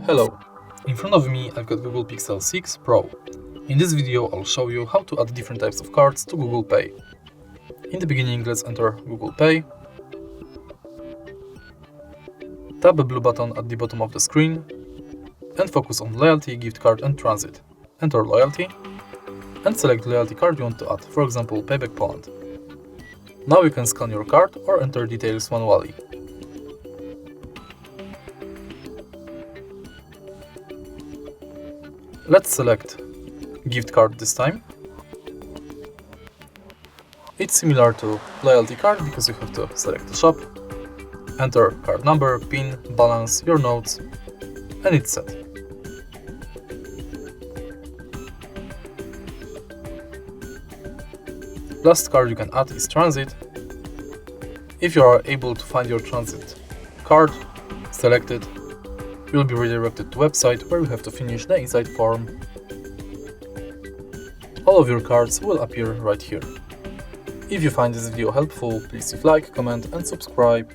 Hello, in front of me I've got Google Pixel 6 Pro. In this video I'll show you how to add different types of cards to Google Pay. In the beginning, let's enter Google Pay. Tap the blue button at the bottom of the screen and focus on Loyalty, Gift Card and Transit. Enter Loyalty and select the loyalty card you want to add, for example Payback Poland. Now you can scan your card or enter details manually. Let's select gift card this time. It's similar to loyalty card because you have to select the shop, enter card number, PIN, balance, your notes, and it's set. Last card you can add is Transit. If you are able to find your Transit card, select it. You will be redirected to a website where you have to finish the inside form. All of your cards will appear right here. If you find this video helpful, please leave a like, comment and subscribe.